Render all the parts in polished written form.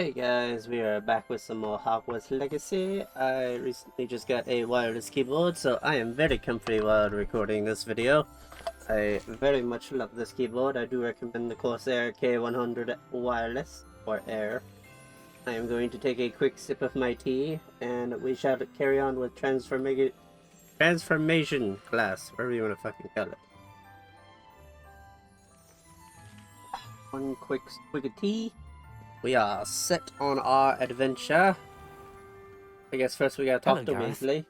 Hey guys, we are back with some more Hogwarts Legacy. I recently just got a wireless keyboard, so I am very comfy while recording this video. I very much love this keyboard. I do recommend the Corsair K100 Wireless, or Air. I am going to take a quick sip of my tea, and we shall carry on with transformation class, whatever you want to fucking call it. One quick swig of tea. We are set on our adventure. I guess first we gotta talk to Gareth. Weasley.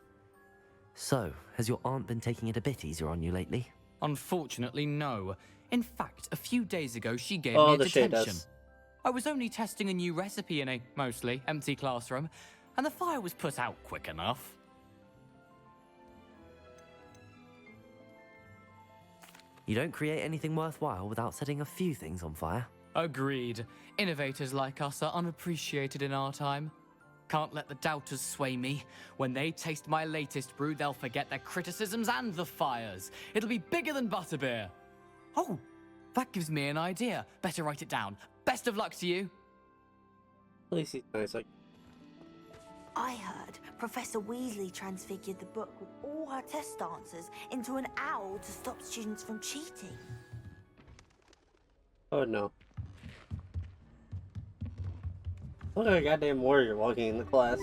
So, has your aunt been taking it a bit easier on you lately? Unfortunately, no. In fact, a few days ago, she gave Oh, me a the shit detention. does. I was only testing a new recipe in a, mostly, empty classroom, and the fire was put out quick enough. You don't create anything worthwhile without setting a few things on fire. Agreed. Innovators like us are unappreciated in our time. Can't let the doubters sway me. When they taste my latest brew, they'll forget their criticisms and the fires. It'll be bigger than butterbeer. Oh, that gives me an idea. Better write it down. Best of luck to you. At least he's nice. Like, I heard Professor Weasley transfigured the book with all her test answers into an owl to stop students from cheating. oh no. Look at a goddamn warrior walking in the class.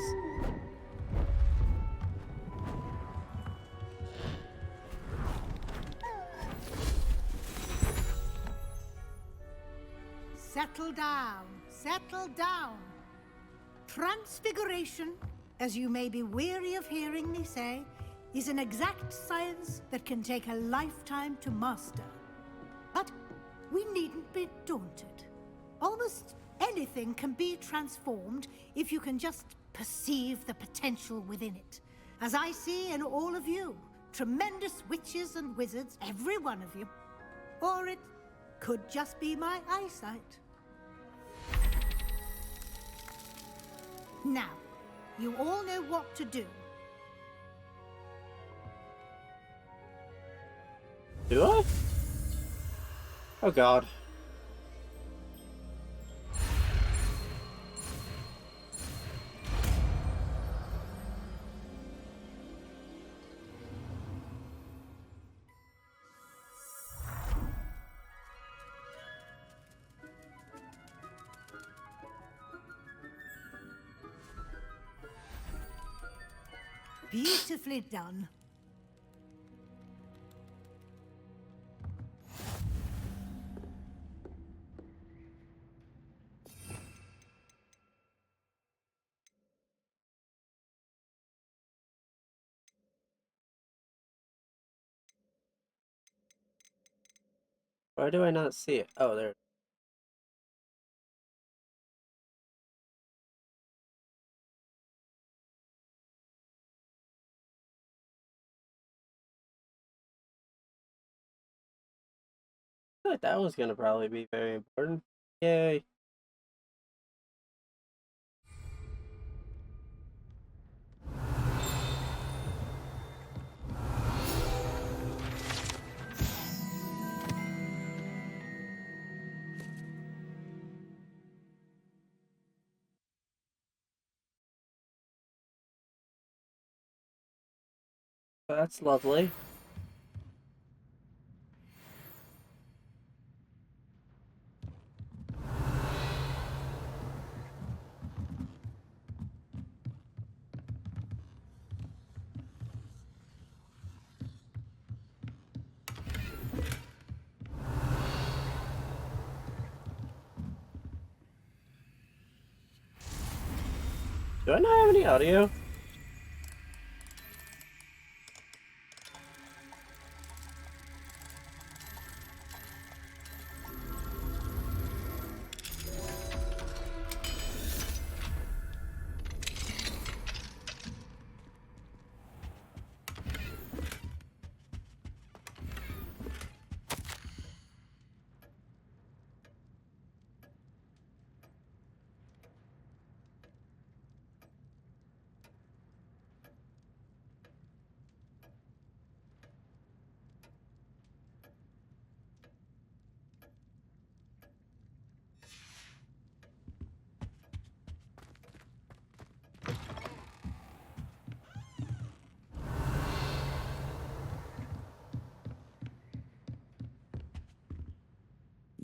Settle down, settle down. Transfiguration, as you may be weary of hearing me say, is an exact science that can take a lifetime to master. But we needn't be daunted. Almost anything can be transformed if you can just perceive the potential within it. As I see in all of you, tremendous witches and wizards, every one of you. Or it could just be my eyesight. Now, you all know what to do. Do I? Oh god. Beautifully done. Why do I not see it? Oh, there. I feel like that was gonna probably be very important. Yay. That's lovely. Do I not have any audio?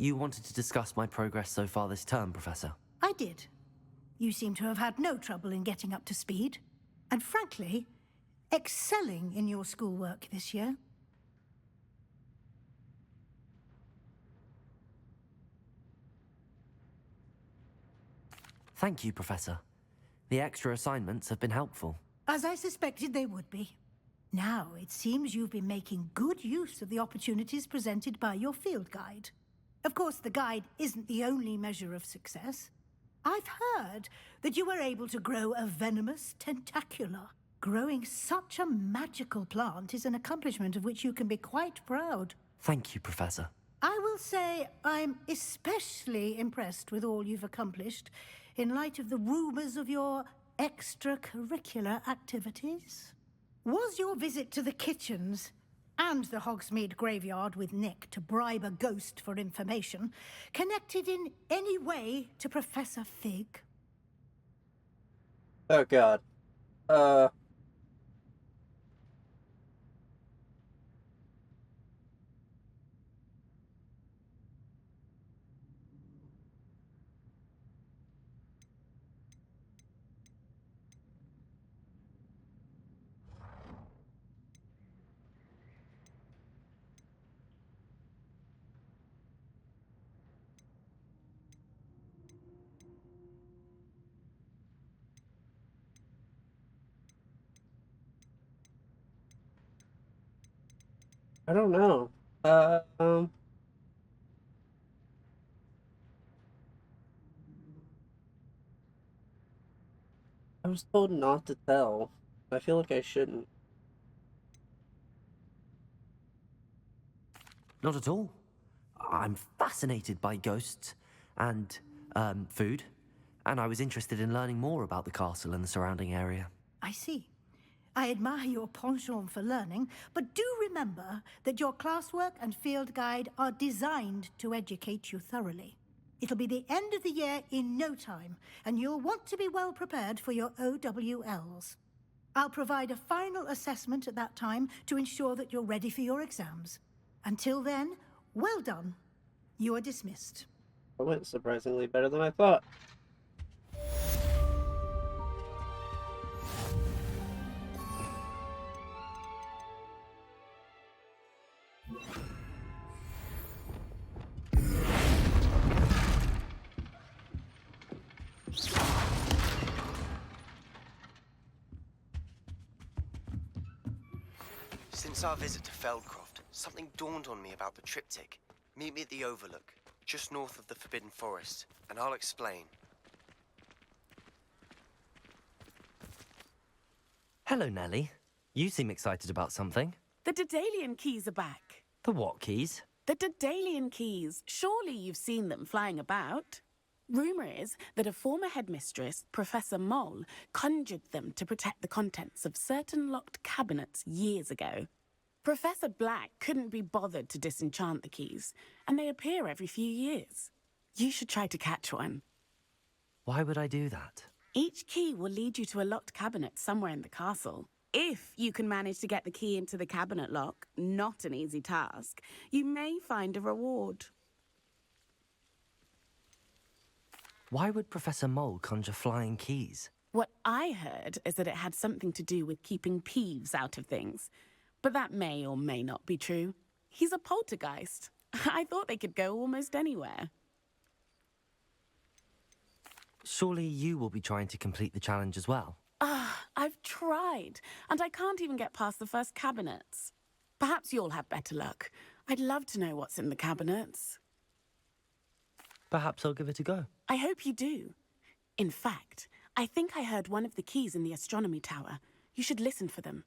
you wanted to discuss my progress so far this term, Professor. I did. You seem to have had no trouble in getting up to speed, and frankly, excelling in your schoolwork this year. Thank you, Professor. The extra assignments have been helpful. As I suspected they would be. Now, it seems you've been making good use of the opportunities presented by your field guide. Of course, the guide isn't the only measure of success. I've heard that you were able to grow a venomous tentacula. Growing such a magical plant is an accomplishment of which you can be quite proud. Thank you, Professor. I will say I'm especially impressed with all you've accomplished in light of the rumors of your extracurricular activities. Was your visit to the kitchens and the Hogsmeade graveyard with Nick to bribe a ghost for information connected in any way to Professor Fig? Oh god. I don't know. I was told not to tell. I feel like I shouldn't. Not at all. I'm fascinated by ghosts and, food, and I was interested in learning more about the castle and the surrounding area. I see. I admire your penchant for learning, but do remember that your classwork and field guide are designed to educate you thoroughly. It'll be the end of the year in no time, and you'll want to be well prepared for your OWLs. I'll provide a final assessment at that time to ensure that you're ready for your exams. Until then, well done. You are dismissed. It went surprisingly better than I thought. Since our visit to Feldcroft, something dawned on me about the triptych. Meet me at the Overlook, just north of the Forbidden Forest, and I'll explain. Hello, Nellie. You seem excited about something. The Daedalian keys are back. The what keys? The Daedalian keys. Surely you've seen them flying about. Rumour is that a former headmistress, Professor Moll, conjured them to protect the contents of certain locked cabinets years ago. Professor Black couldn't be bothered to disenchant the keys, and they appear every few years. You should try to catch one. Why would I do that? Each key will lead you to a locked cabinet somewhere in the castle. If you can manage to get the key into the cabinet lock, not an easy task, you may find a reward. Why would Professor Mole conjure flying keys? What I heard is that it had something to do with keeping Peeves out of things. But that may or may not be true. He's a poltergeist. I thought they could go almost anywhere. Surely you will be trying to complete the challenge as well. I've tried, and I can't even get past the first cabinets. Perhaps you'll have better luck. I'd love to know what's in the cabinets. Perhaps I'll give it a go. I hope you do. In fact, I think I heard one of the keys in the astronomy tower. You should listen for them.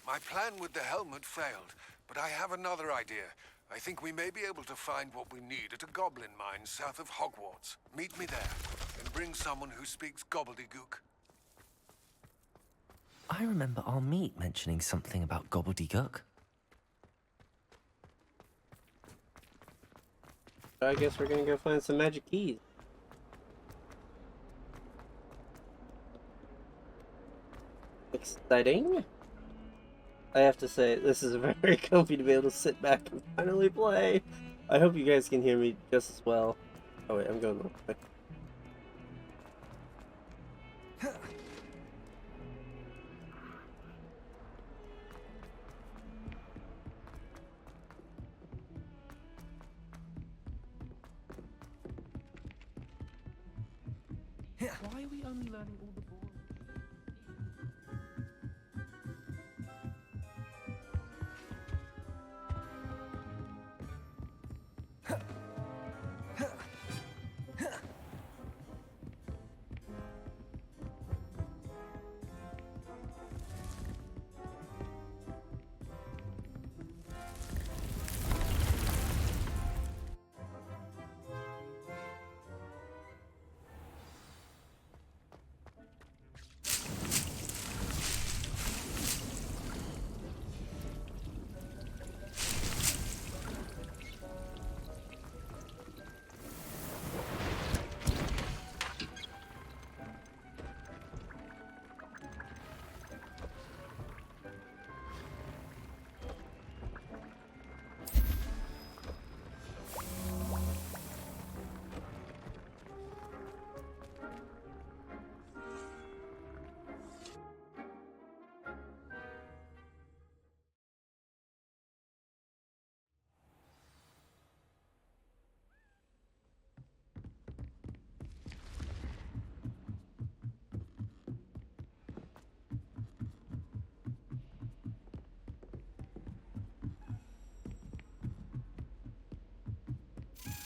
My plan with the helmet failed, but I have another idea. I think we may be able to find what we need at a goblin mine south of Hogwarts. Meet me there, and bring someone who speaks gobbledygook. I remember our meet mentioning something about gobbledygook. I guess we're gonna go find some magic keys. Exciting. I have to say, this is very comfy to be able to sit back and finally play. I hope you guys can hear me just as well. Oh wait, I'm going the wrong way. Why are we only learning all the boring?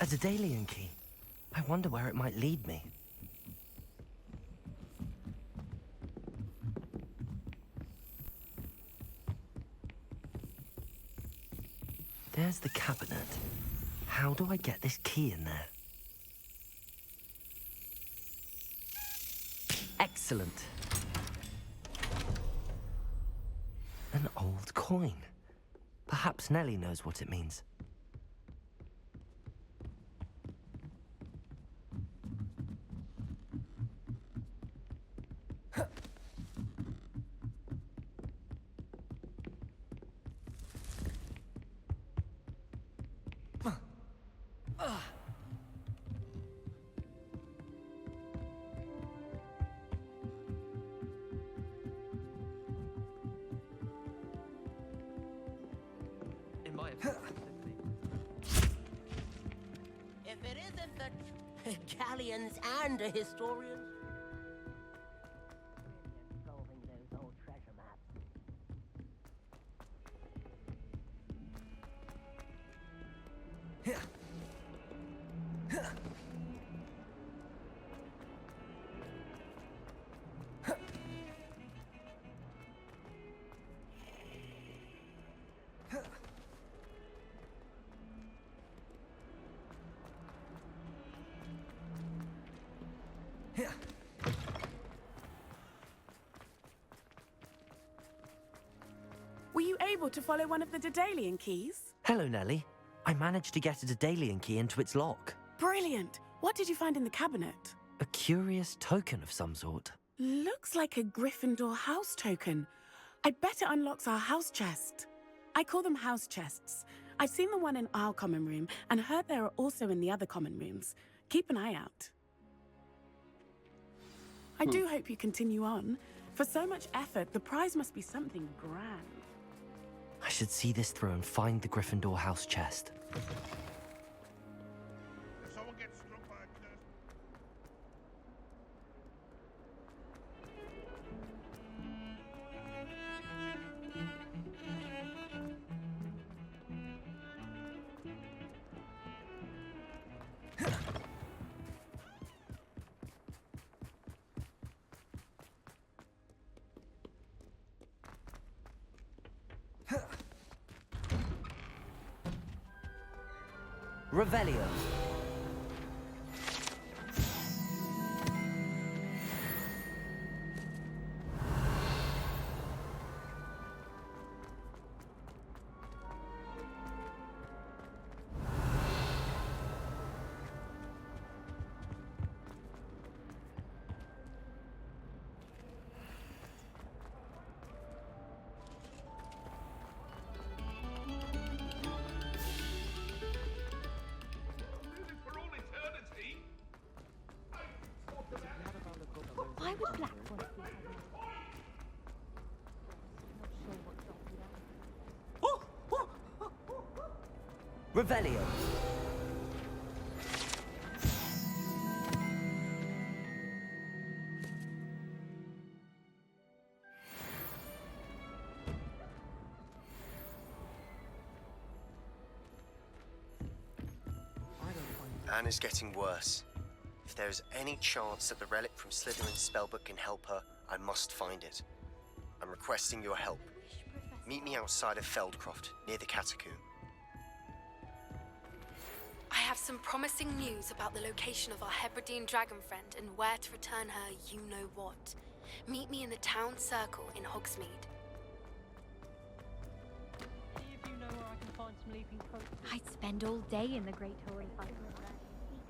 A Daedalian key. I wonder where it might lead me. There's the cabinet. How do I get this key in there? Excellent. An old coin. Perhaps Nellie knows what it means. In my opinion, If it isn't the galleons and a historian. Solving those old treasure maps. Were you able to follow one of the Daedalian keys? Hello, Nellie. I managed to get a Daedalian key into its lock. Brilliant. What did you find in the cabinet? A curious token of some sort. Looks like a Gryffindor house token. I bet it unlocks our house chest. I call them house chests. I've seen the one in our common room and heard there are also in the other common rooms. Keep an eye out. I do hope you continue on. For so much effort, the prize must be something grand. I should see this through and find the Gryffindor house chest. If someone gets struck by a curse... Revelio. Revelio. Anne is getting worse. If there is any chance that the relic from Slytherin's spellbook can help her, I must find it. I'm requesting your help. Meet me outside of Feldcroft, near the catacomb. I have some promising news about the location of our Hebridean dragon friend and where to return her you-know-what. Meet me in the town circle in Hogsmeade. Any of you know where I can find some leaping coats? I'd spend all day in the Great Hall if I could.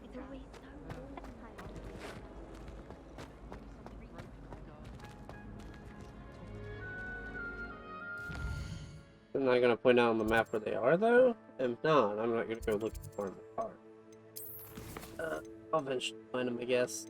It's always so I'm not gonna point out on the map where they are, though. If not, I'm not gonna go looking for them in the car. I'll eventually find them, I guess.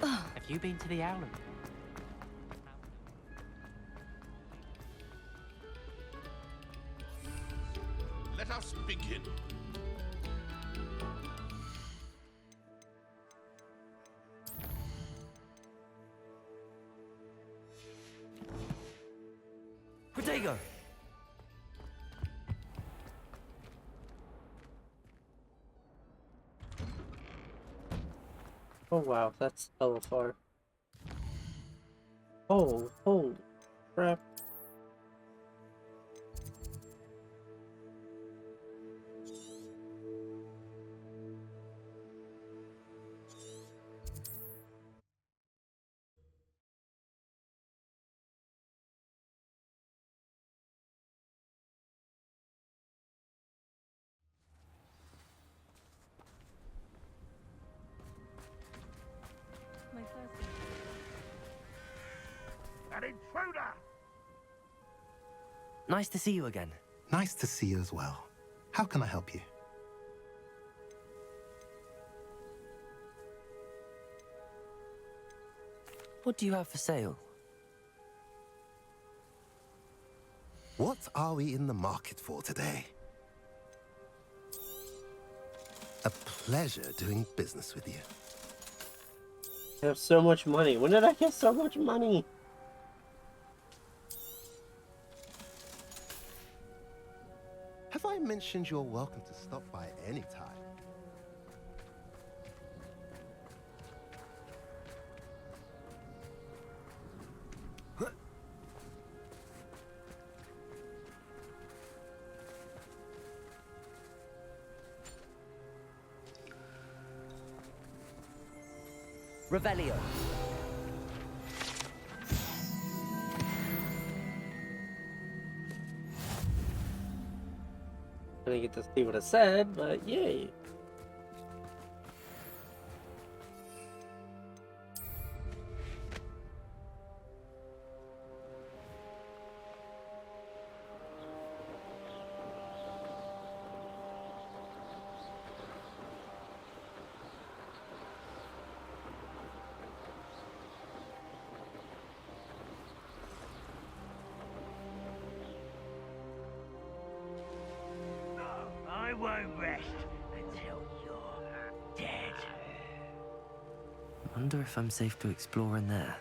Have you been to the Owlet? Let us begin. Protego! Oh wow, that's hella far. Oh, holy crap. My first An intruder! Nice to see you again. Nice to see you as well. How can I help you? What do you have for sale? What are we in the market for today? A pleasure doing business with you. I have so much money. When did I get so much money? Have I mentioned you're welcome to stop by any time? Revelio. I didn't get to see what it said, but yay. I won't rest until you're dead. Wonder if I'm safe to explore in there.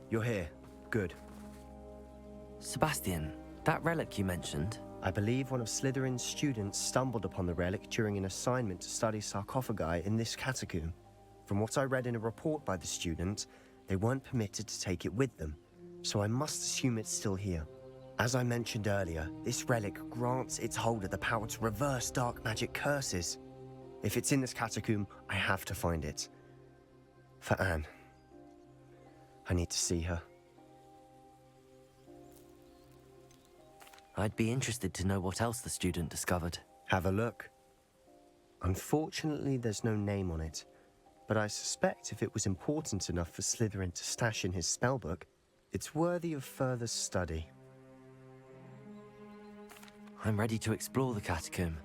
You're here. Good. Sebastian, that relic you mentioned, I believe one of Slytherin's students stumbled upon the relic during an assignment to study sarcophagi in this catacomb. From what I read in a report by the student, they weren't permitted to take it with them, so I must assume it's still here. As I mentioned earlier, this relic grants its holder the power to reverse dark magic curses. If it's in this catacomb, I have to find it. For Anne. I need to see her. I'd be interested to know what else the student discovered. Have a look. Unfortunately, there's no name on it, but I suspect if it was important enough for Slytherin to stash in his spellbook, It's worthy of further study. I'm ready to explore the catacomb.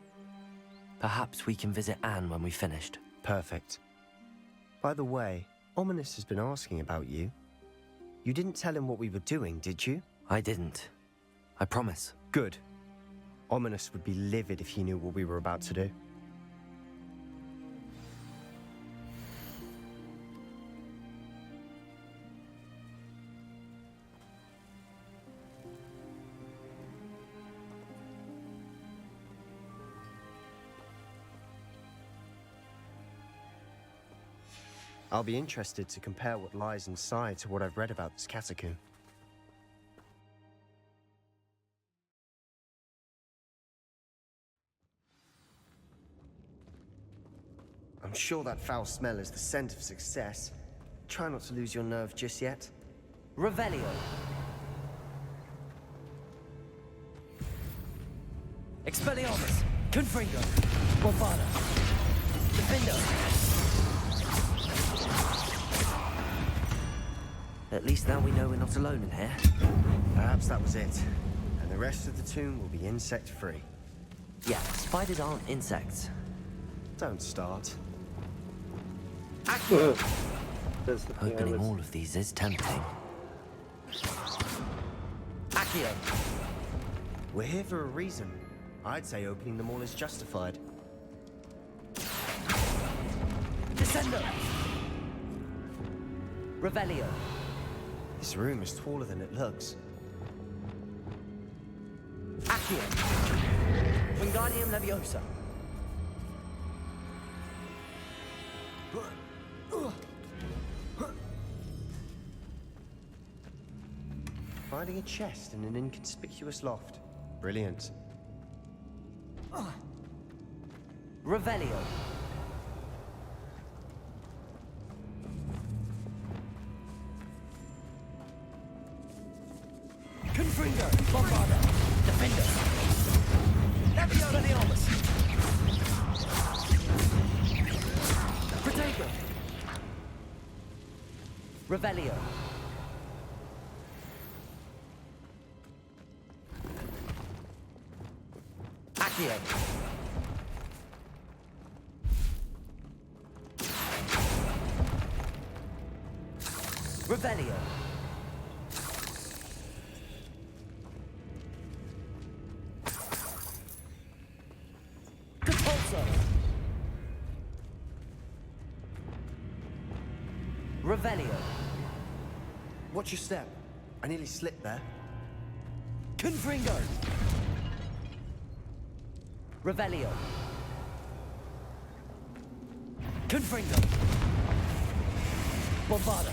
Perhaps we can visit Anne when we've finished. Perfect. By the way, Ominous has been asking about you. You didn't tell him what we were doing, did you? I didn't. I promise. Good. Ominous would be livid if he knew what we were about to do. I'll be interested to compare what lies inside to what I've read about this catacomb. I'm sure that foul smell is the scent of success. Try not to lose your nerve just yet. Revelio. Expelliarmus. Confringo. Bofana. Defendo. At least now we know we're not alone in here. Perhaps that was it. And the rest of the tomb will be insect-free. Yeah, spiders aren't insects. Don't start. Opening all of these is tempting. Accio. We're here for a reason. I'd say opening them all is justified. Descendo. Revelio. This room is taller than it looks. Accio. Wingardium Leviosa. Finding a chest in an inconspicuous loft. Brilliant. Revelio. Confringo. Bombarda. Defender. Expelliarmus. Protego. Revelio. Accio. Revelio. Compulso. Revelio. Watch your step. I nearly slipped there. Confringo. Revelio. Confringo. Bombarda.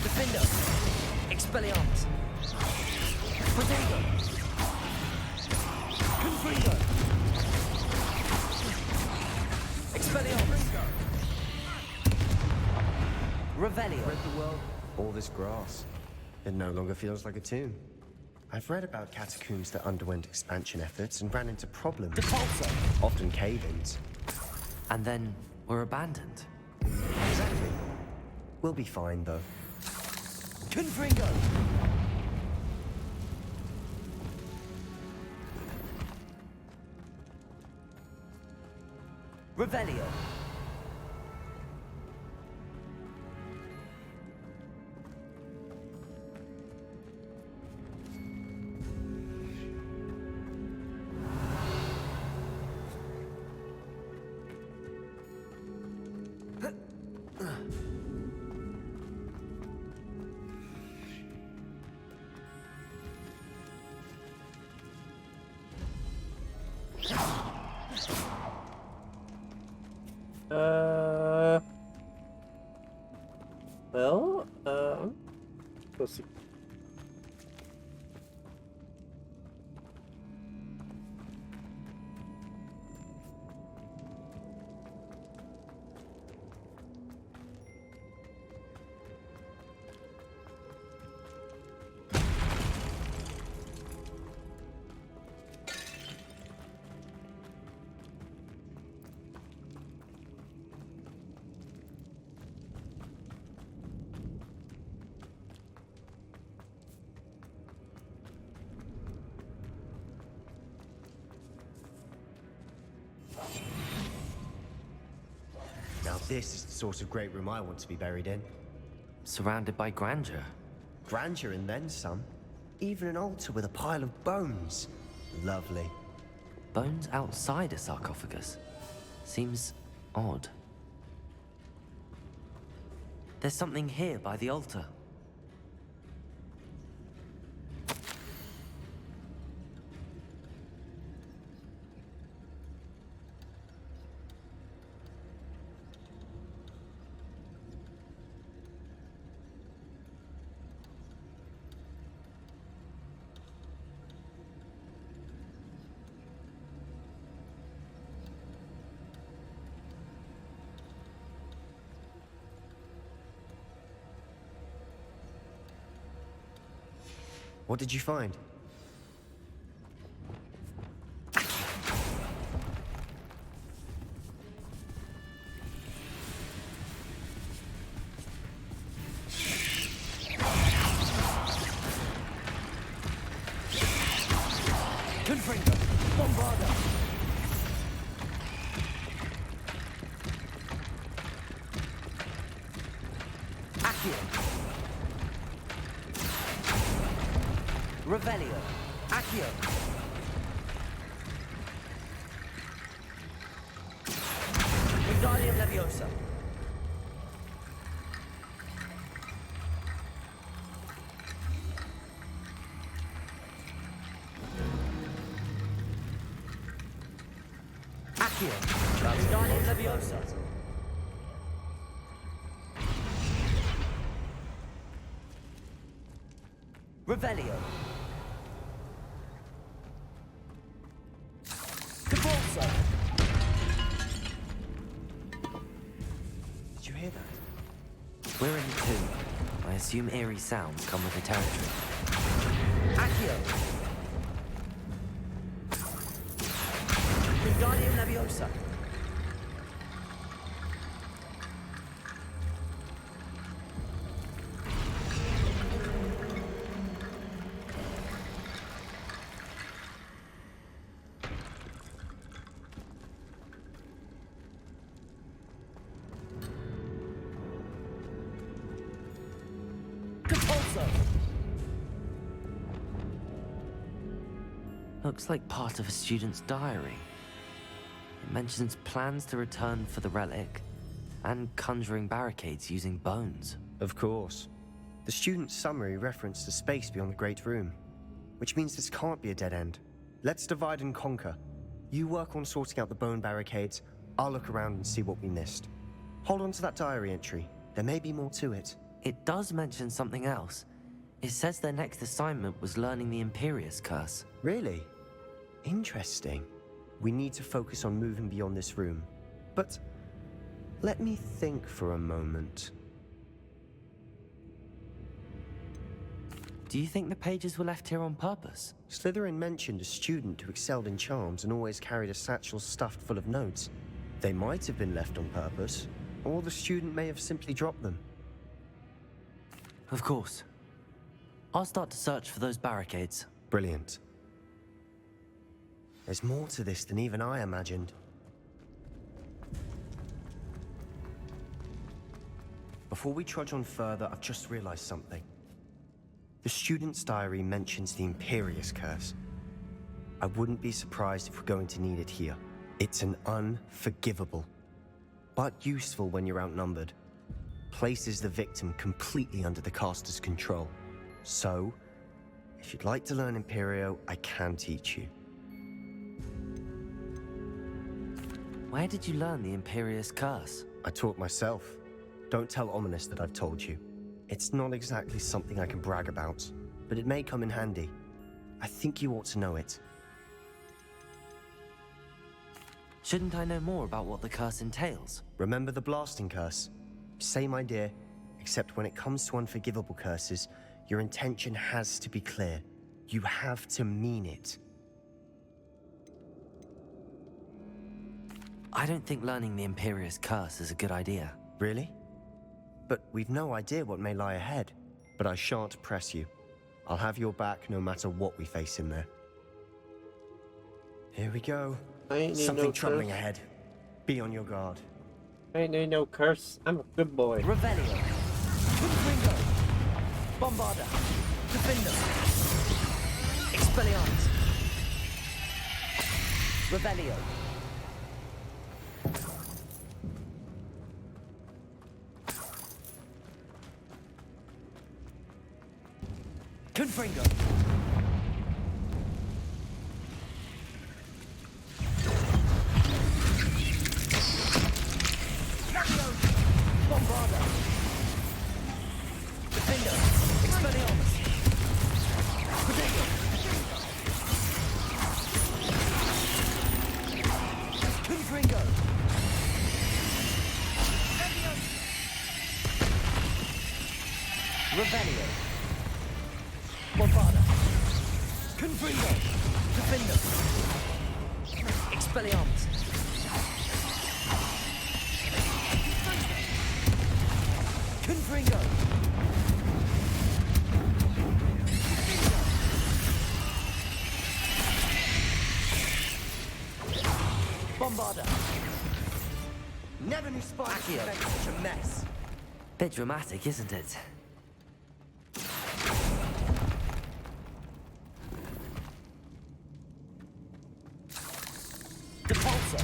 Defendo. Expelliarmus. Protego. Confringo. Expelliarmus. Revelio. Read the world. All this grass. It no longer feels like a tomb. I've read about catacombs that underwent expansion efforts and ran into problems. Depulso. Often cave-ins. And then were abandoned. Exactly. We'll be fine, though. Confringo. Revelio. We'll see. This is the sort of great room I want to be buried in. Surrounded by grandeur. Grandeur and then some. Even an altar with a pile of bones. Lovely. Bones outside a sarcophagus. Seems odd. There's something here by the altar. What did you find? Confringo! Bombarda! Accio! Revelio! Accio! Wingardium Leviosa! Accio! Wingardium Leviosa! Revelio! Did you hear that? We're in the tomb. I assume eerie sounds come with the territory. Accio! Wingardium Leviosa! Looks like part of a student's diary. It mentions plans to return for the relic and conjuring barricades using bones. Of course. The student's summary referenced a space beyond the Great Room, which means this can't be a dead end. Let's divide and conquer. You work on sorting out the bone barricades, I'll look around and see what we missed. Hold on to that diary entry. There may be more to it. It does mention something else. It says their next assignment was learning the Imperius Curse. Really? Interesting. We need to focus on moving beyond this room. But let me think for a moment. Do you think the pages were left here on purpose? Slytherin mentioned a student who excelled in charms and always carried a satchel stuffed full of notes. They might have been left on purpose, or the student may have simply dropped them. Of course. I'll start to search for those barricades. Brilliant. There's more to this than even I imagined. Before we trudge on further, I've just realized something. The student's diary mentions the Imperius Curse. I wouldn't be surprised if we're going to need it here. It's an unforgivable, but useful when you're outnumbered. Places the victim completely under the caster's control. So, if you'd like to learn Imperio, I can teach you. Where did you learn the Imperius Curse? I taught myself. Don't tell Ominous that I've told you. It's not exactly something I can brag about, but it may come in handy. I think you ought to know it. Shouldn't I know more about what the curse entails? Remember the blasting curse? Same idea, except when it comes to unforgivable curses, your intention has to be clear. You have to mean it. I don't think learning the Imperius Curse is a good idea. Really? But we've no idea what may lie ahead. But I shan't press you. I'll have your back no matter what we face in there. Here we go. Something troubling ahead. Be on your guard. Ain't no curse. I'm a good boy. Revelio. Confringo. Bombarda. Defendo. Expelliarmus. Revelio. Confringo. Bombarda. Defendo. Expelliarmus. Protego. Confringo. Revelio. Bombarda. Confringo. Defendo. Expelliarmus. Confringo. Bombarda. Never knew spiders could make such a mess. Bit dramatic, isn't it? Depulso.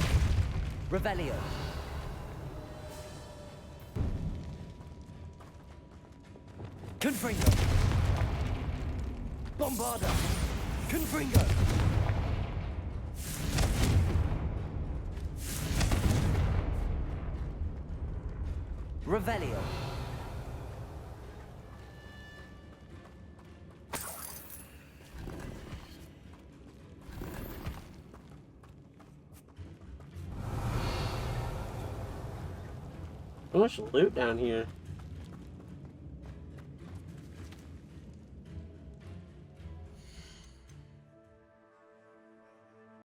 Revelio. Confringo. Bombarda. Confringo. Revelio. So much loot down here.